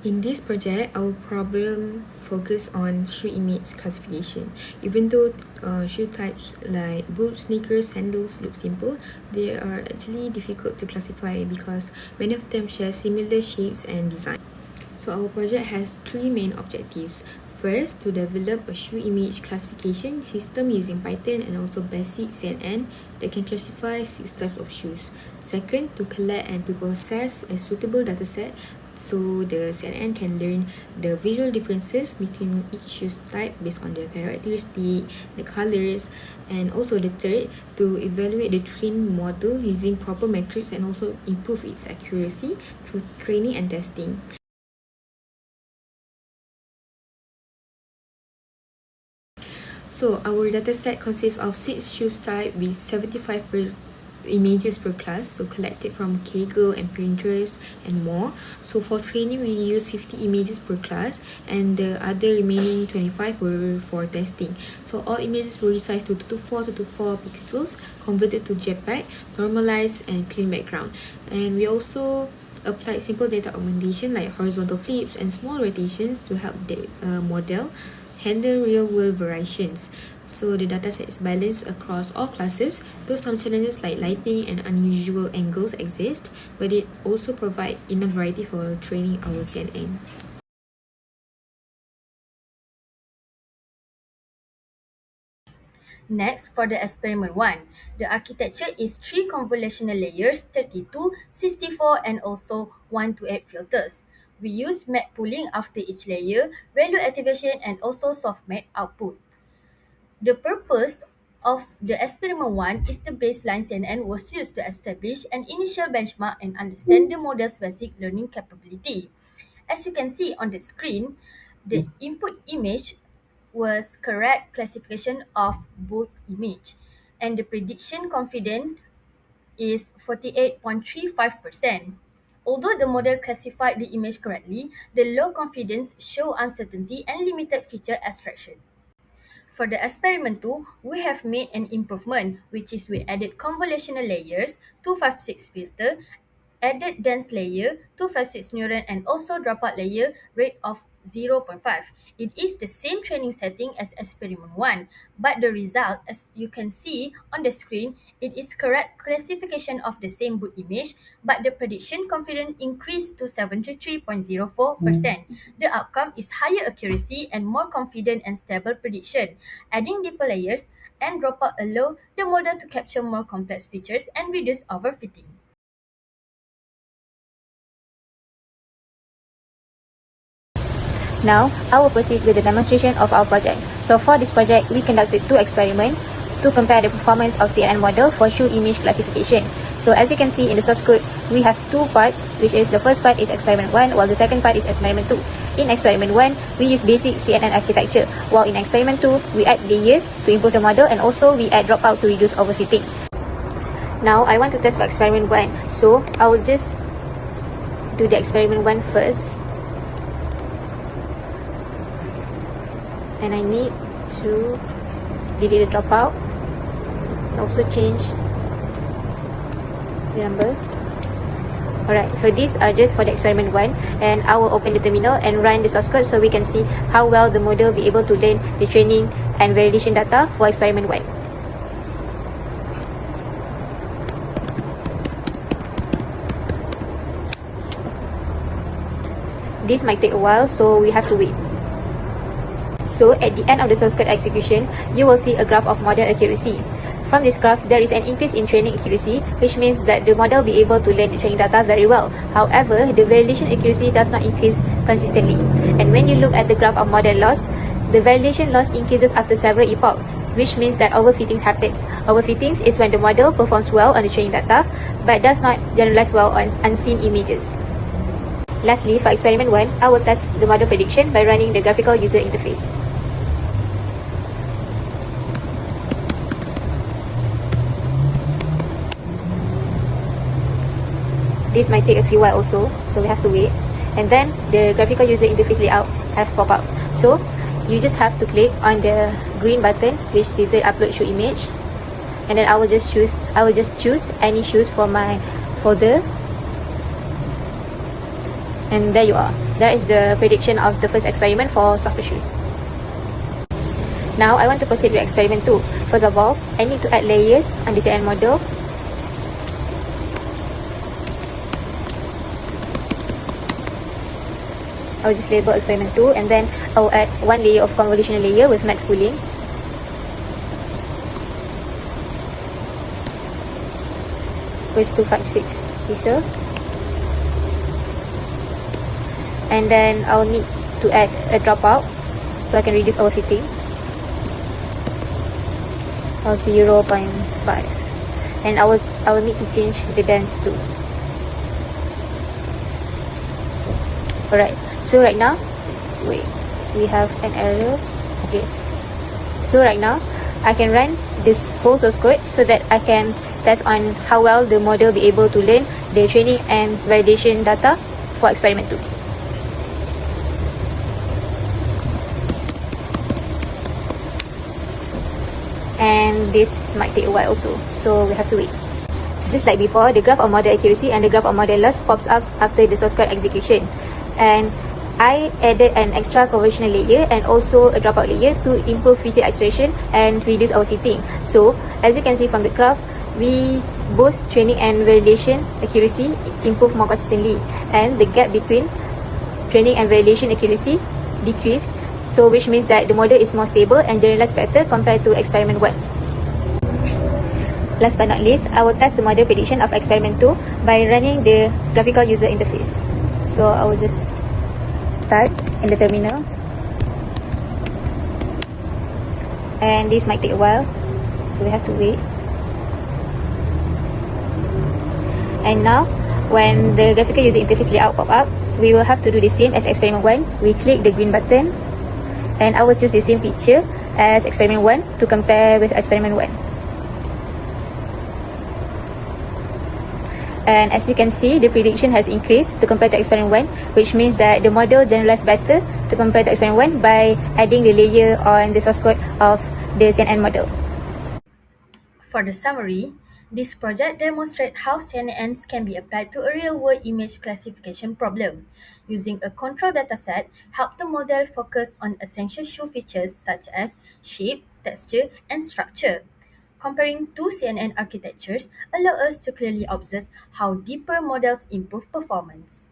In this project, our problem focus on shoe image classification. Even though shoe types like boots, sneakers, sandals look simple, they are actually difficult to classify because many of them share similar shapes and design. So our project has three main objectives. First, to develop a shoe image classification system using Python and also basic CNN that can classify 6 types of shoes. Second, to collect and pre-process a suitable dataset so the CNN can learn the visual differences between each shoe type based on their characteristic, the colors, and also the third, to evaluate the trained model using proper metrics and also improve its accuracy through training and testing. So our dataset consists of 6 shoe types with 75 images per class, so collected from Kaggle and Pinterest and more. So for training, we use 50 images per class, and the other remaining 25 were for testing. So all images were resized to 224 pixels, converted to JPEG, normalized and clean background. And we also applied simple data augmentation like horizontal flips and small rotations to help the model handle real-world variations. So the dataset is balanced across all classes, though some challenges like lighting and unusual angles exist, but it also provides enough variety for training our CNN. Next, for the experiment 1, the architecture is 3 convolutional layers, 32, 64, and also 1 to 8 filters. We use map pooling after each layer, value activation, and also softmax output. The purpose of the experiment 1 is the baseline CNN was used to establish an initial benchmark and understand the model's basic learning capability. As you can see on the screen, the input image was correct classification of both image, and the prediction confidence is 48.35%. Although the model classified the image correctly, the low confidence show uncertainty and limited feature abstraction. For the experiment 2, we have made an improvement, which is we added convolutional layers, 256 filter, added dense layer, 256 neuron, and also dropout layer rate of 0.5. It is the same training setting as experiment 1, but the result, as you can see on the screen, it is correct classification of the same boot image, but the prediction confidence increased to 73.04%. The outcome is higher accuracy and more confident and stable prediction. Adding deeper layers and dropout allow the model to capture more complex features and reduce overfitting. Now, I will proceed with the demonstration of our project. So for this project, we conducted 2 experiments to compare the performance of CNN model for shoe image classification. So as you can see in the source code, we have 2 parts, which is the first part is experiment 1, while the second part is experiment 2. In experiment 1, we use basic CNN architecture, while in experiment 2, we add layers to improve the model, and also we add dropout to reduce overfitting. Now, I want to test for experiment 1, so I will just do the experiment 1 first. And I need to delete the dropout and also change the numbers. Alright, so these are just for the experiment 1, and I will open the terminal and run the source code so we can see how well the model will be able to learn the training and validation data for experiment 1. This might take a while, so we have to wait. So at the end of the source code execution, you will see a graph of model accuracy. From this graph, there is an increase in training accuracy, which means that the model will be able to learn the training data very well. However, the validation accuracy does not increase consistently. And when you look at the graph of model loss, the validation loss increases after several epochs, which means that overfitting happens. Overfitting is when the model performs well on the training data, but does not generalize well on unseen images. Lastly, for experiment 1, I will test the model prediction by running the graphical user interface. This might take a few while also, so we have to wait. And then the graphical user interface layout have pop up. So you just have to click on the green button which stated upload shoe image, and then I will just choose any shoes from my folder, And there you are. That is the prediction of the first experiment for soccer shoes. Now I want to proceed with experiment 2. First of all, I need to add layers on the CN model. I'll just label experiment 2 and then I'll add one layer of convolutional layer with max pooling. With 256 pieces. And then I'll need to add a dropout so I can reduce overfitting of 0.5. And I will need to change the dense too. Alright, so right now, wait, we have an error. Okay, so right now I can run this whole source code so that I can test on how well the model be able to learn the training and validation data for experiment 2. And this might take a while also, so we have to wait. Just like before, the graph of model accuracy and the graph of model loss pops up after the source code execution. And I added an extra convolutional layer and also a dropout layer to improve feature extraction and reduce overfitting. So, as you can see from the graph, we both training and validation accuracy improve more consistently, and the gap between training and validation accuracy decreased. So, which means that the model is more stable and generalized better compared to experiment 1. Last but not least, I will test the model prediction of experiment 2 by running the graphical user interface. So I will just start in the terminal. And this might take a while, so we have to wait. And now, when the graphical user interface layout pop up, we will have to do the same as experiment 1. We click the green button, and I will choose the same picture as experiment 1 to compare with experiment 1. And as you can see, the prediction has increased to compare to experiment 1, which means that the model generalized better to compare to experiment 1 by adding the layer on the source code of the CNN model. For the summary, this project demonstrates how CNNs can be applied to a real-world image classification problem. Using a control dataset, help the model focus on essential shoe features such as shape, texture, and structure. Comparing two CNN architectures allow us to clearly observe how deeper models improve performance.